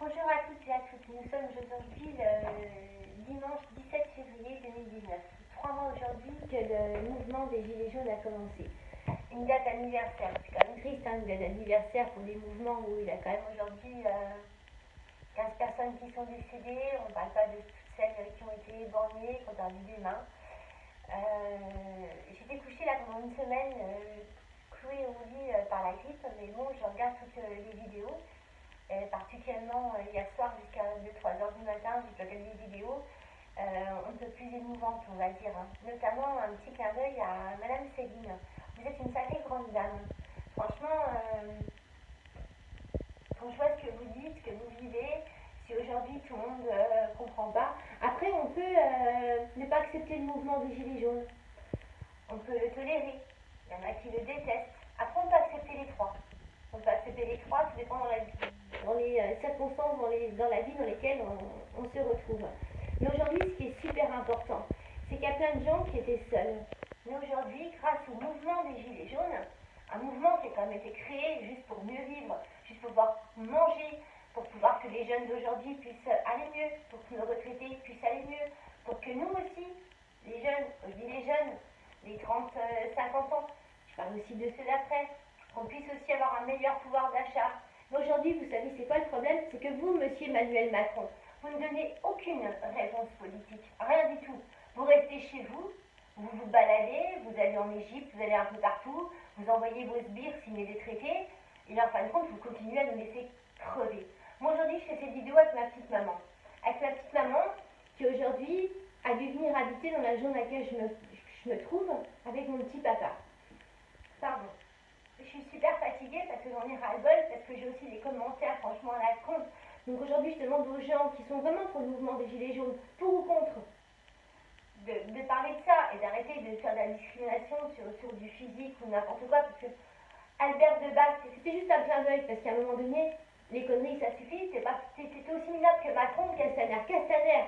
Bonjour à toutes et à tous, nous sommes aujourd'hui le dimanche 17 février 2019. 3 mois aujourd'hui que le mouvement des Gilets jaunes a commencé. Une date anniversaire, c'est quand même triste, hein, une date d'anniversaire pour des mouvements où il y a quand même aujourd'hui 15 personnes qui sont décédées. On ne parle pas de toutes celles qui ont été éborgnées, qui ont perdu des mains. J'étais couchée là pendant une semaine, clouée au lit par la grippe, mais bon, je regarde toutes les vidéos. Particulièrement hier soir jusqu'à 2-3 heures du matin, j'ai regardé des vidéos un peu plus émouvantes, on va dire. Notamment un petit clin d'œil à Madame Céline. Vous êtes une sacrée grande dame. Franchement, quand je vois ce que vous dites, ce que vous vivez, si aujourd'hui tout le monde ne comprend pas, après on peut ne pas accepter le mouvement des Gilets jaunes. On peut le tolérer. Il y en a qui le détestent. Après on peut accepter les trois. On peut accepter les trois, tout dépend dans les circonstances, dans la vie dans lesquelles on se retrouve. Mais aujourd'hui, ce qui est super important, c'est qu'il y a plein de gens qui étaient seuls. Mais aujourd'hui, grâce au mouvement des Gilets jaunes, un mouvement qui a quand même été créé juste pour mieux vivre, juste pour pouvoir manger, pour pouvoir que les jeunes d'aujourd'hui puissent aller mieux, pour que nos retraités puissent aller mieux, pour que nous aussi, les jeunes, je dis les jeunes, les 30-50 ans, je parle aussi de ceux d'après, qu'on puisse aussi avoir un meilleur pouvoir d'achat. Mais aujourd'hui, vous savez, c'est quoi le problème? C'est que vous, monsieur Emmanuel Macron, vous ne donnez aucune réponse politique, rien du tout. Vous restez chez vous, vous vous baladez, vous allez en Égypte, vous allez un peu partout, vous envoyez vos sbires signer des traités, et en fin de compte, vous continuez à nous laisser crever. Moi, aujourd'hui, je fais cette vidéo avec ma petite maman. Avec ma petite maman, qui aujourd'hui a dû venir habiter dans la zone dans laquelle je me trouve, avec mon petit papa. Pardon. Je suis super fatiguée parce que j'en ai ras-le-bol, parce que j'ai aussi des commentaires franchement à la con. Donc aujourd'hui, je demande aux gens qui sont vraiment pour le mouvement des Gilets jaunes, pour ou contre, de parler de ça et d'arrêter de faire de la discrimination sur du physique ou n'importe quoi, parce que Albert Debasse, c'était juste un clin d'œil, parce qu'à un moment donné, les conneries, ça suffit, c'était aussi minable que Macron ou Castaner. Castaner,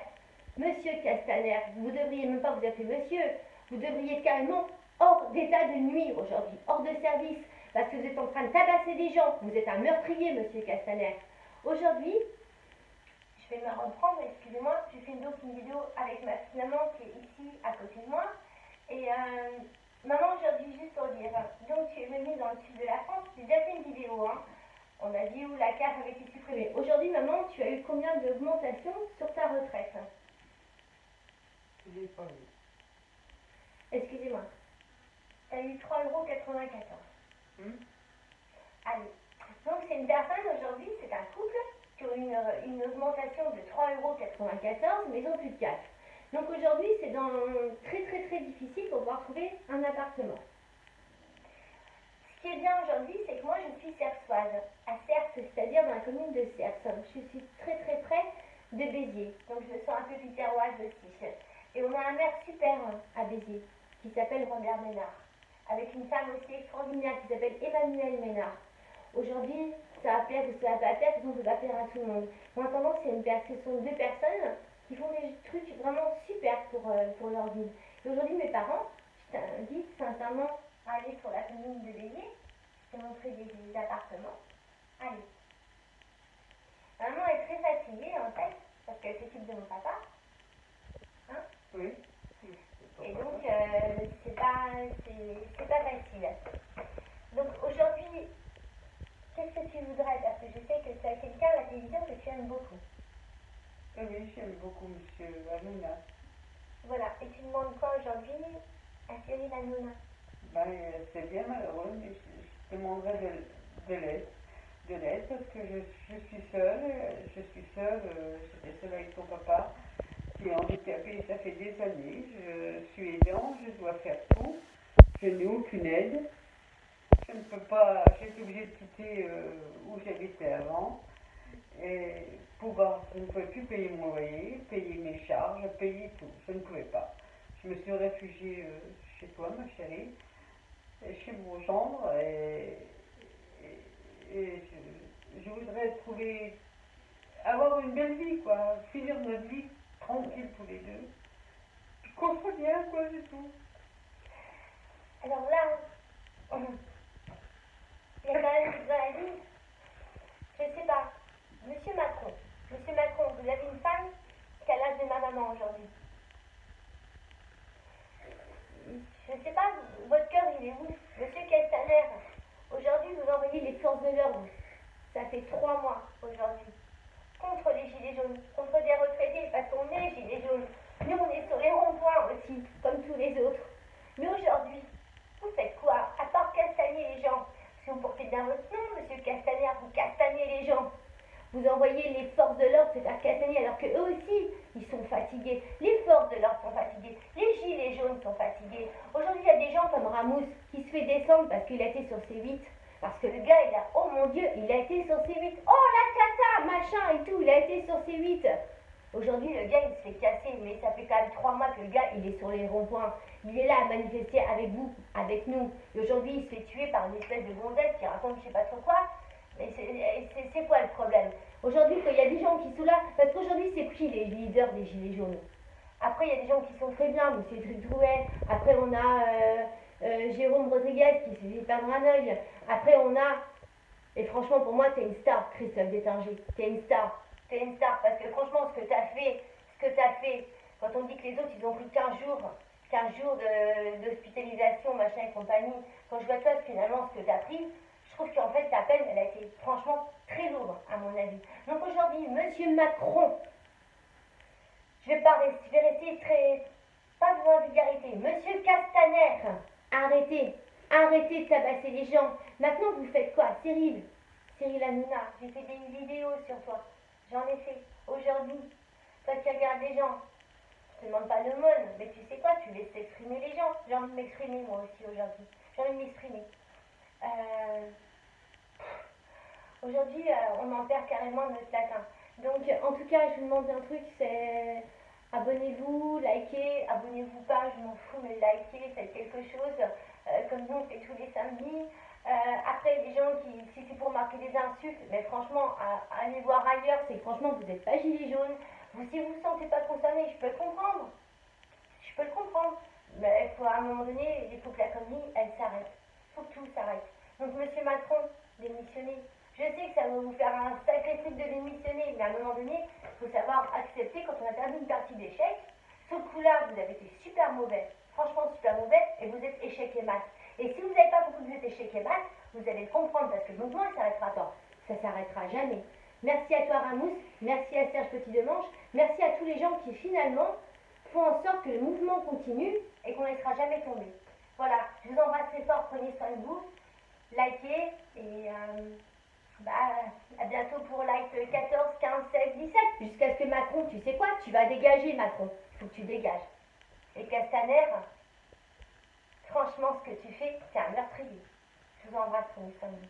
monsieur Castaner, vous ne devriez même pas vous appeler monsieur, vous devriez être carrément hors d'état de nuire aujourd'hui, hors de service, parce que vous êtes en train de tabasser des gens, vous êtes un meurtrier, monsieur Castaner. Aujourd'hui, je vais me reprendre, excusez-moi, j'ai fait donc une vidéo avec ma petite maman qui est ici, à côté de moi, et maman, aujourd'hui, juste pour dire, donc tu es venue dans le sud de la France, j'ai déjà fait une vidéo, hein. On a dit où la carte avait été supprimée. Aujourd'hui, maman, tu as eu combien d'augmentation sur ta retraite? Je l'ai pas vu. Excusez-moi. Tu as eu 3,94 €. Allez. Donc, c'est une personne aujourd'hui, c'est un couple qui a eu une augmentation de 3,94 €, mais ils n'ont plus de 4. Donc, aujourd'hui, c'est très difficile pour pouvoir trouver un appartement. Ce qui est bien aujourd'hui, c'est que moi, je suis cerçoise, à Cerces, c'est-à-dire dans la commune de Cerces. Je suis très près de Béziers, donc je me sens un peu biterroise aussi. Et on a un maire super à Béziers, qui s'appelle Robert Ménard, avec une femme aussi extraordinaire qui s'appelle Emmanuelle Ménard. Aujourd'hui, ça va plaire ou ça va pas plaire, donc ça va plaire à tout le monde. En attendant, ce sont deux personnes qui font des trucs vraiment super pour leur vie. Et aujourd'hui, mes parents, je t'invite sincèrement à aller sur la commune de Béziers, je te montrer des appartements. Allez. Maman est très fatiguée en fait, parce qu'elle s'occupe de mon papa. Hein? Oui. Et donc, c'est pas facile. Donc aujourd'hui, qu'est-ce que tu voudrais? Parce que je sais que c'est quelqu'un à la télévision que tu aimes beaucoup. Oui, j'aime beaucoup M. Hanouna. Voilà. Et tu demandes quoi aujourd'hui à Cyril Hanouna? Ben, c'est bien malheureux, mais je demanderais de l'aide. De l'aide parce que je suis seule. J'étais seule avec son papa qui est handicapé, ça fait des années. Je suis aidante, je dois faire tout. Je n'ai aucune aide. Je ne peux pas, j'ai été obligée de quitter où j'habitais avant. Et je ne pouvais plus payer mon loyer, payer mes charges, payer tout. Je ne pouvais pas. Je me suis réfugiée chez toi, ma chérie, et chez vos chambres, et je voudrais avoir une belle vie, quoi, finir notre vie tranquille tous les deux, puis qu'on soit bien, quoi, c'est tout. Alors là, il y a quand même dans la vie, je sais pas, Monsieur Macron, Ça fait 3 mois aujourd'hui. Contre les gilets jaunes, contre des retraités, parce qu'on est gilets jaunes. Nous, on est sur les ronds-points aussi, comme tous les autres. Mais aujourd'hui, vous faites quoi? À part castagner les gens. Si vous portez bien votre nom, monsieur Castaner, vous castagnez les gens. Vous envoyez les forces de l'ordre se faire castagner alors qu'eux aussi, ils sont fatigués. Les forces de l'ordre sont fatiguées. Les gilets jaunes sont fatigués. Aujourd'hui, il y a des gens comme Ramous qui se fait descendre parce qu'il a été sur C8. Parce que le gars, il a, oh mon Dieu, il a été sur C8. Oh la cata, machin et tout, il a été sur C8. Aujourd'hui, le gars, il se fait casser, mais ça fait quand même 3 mois que le gars, il est sur les ronds-points. Il est là à manifester avec vous, avec nous. Et aujourd'hui, il se fait tuer par une espèce de gonzesse qui raconte je sais pas trop quoi. Mais c'est quoi le problème? Aujourd'hui, il y a des gens qui sont là, parce qu'aujourd'hui, c'est qui les leaders des Gilets jaunes? Après, il y a des gens qui sont très bien, M. Drouet. Après, on a Jérôme Rodriguez qui s'est fait perdre un œil. Après, on a, et franchement, pour moi, t'es une star, Christophe Détinger. T'es une star. T'es une star, parce que franchement, ce que t'as fait, quand on dit que les autres, ils ont pris 15 jours d'hospitalisation, machin et compagnie, quand je vois toi, finalement, ce que t'as pris, je trouve qu'en fait, ta peine, elle a été franchement très lourde, à mon avis. Donc aujourd'hui, Monsieur Macron, je vais rester très, pas de vulgarité. Monsieur Castaner, arrêtez de tabasser les gens. Maintenant, vous faites quoi? Cyril Hanouna, j'ai fait des vidéos sur toi. J'en ai fait aujourd'hui. Toi qui regardes les gens, je te demande pas l'aumône, mais tu sais quoi, tu laisses exprimer les gens. J'ai envie de m'exprimer moi aussi aujourd'hui. J'ai envie de m'exprimer. Aujourd'hui, on en perd carrément notre latin. Donc, en tout cas, je vous demande un truc, c'est abonnez-vous, likez, abonnez-vous pas, je m'en fous, mais likez, faites quelque chose, comme nous on fait tous les samedis. Après, les gens qui, si c'est pour marquer des insultes, mais franchement, allez voir ailleurs, c'est que franchement, vous n'êtes pas gilet jaune. Vous, si vous ne vous sentez pas concerné, je peux le comprendre. Je peux le comprendre. Mais il faut, à un moment donné, il faut que la connerie, elle s'arrête. Il faut que tout s'arrête. Donc, monsieur Macron, démissionnez. Je sais que ça va vous faire un sacré truc de démissionner, mais à un moment donné, il faut savoir accepter quand on a perdu une partie d'échec. Ce coup-là, vous avez été super mauvais, franchement super mauvais, et vous êtes échec et mat. Et si vous n'avez pas beaucoup de échec et mat, vous allez le comprendre, parce que le mouvement ne s'arrêtera pas. Ça ne s'arrêtera jamais. Merci à toi Ramous, merci à Serge Petit-Demange, merci à tous les gens qui finalement font en sorte que le mouvement continue et qu'on ne laissera jamais tomber. Voilà, je vous embrasse très fort, prenez soin de vous, likez et... à bientôt pour like 14, 15, 16, 17. Jusqu'à ce que Macron, tu sais quoi, tu vas dégager Macron. Il faut que tu dégages. Et Castaner, franchement, ce que tu fais, c'est un meurtrier. Je vous embrasse pour une famille.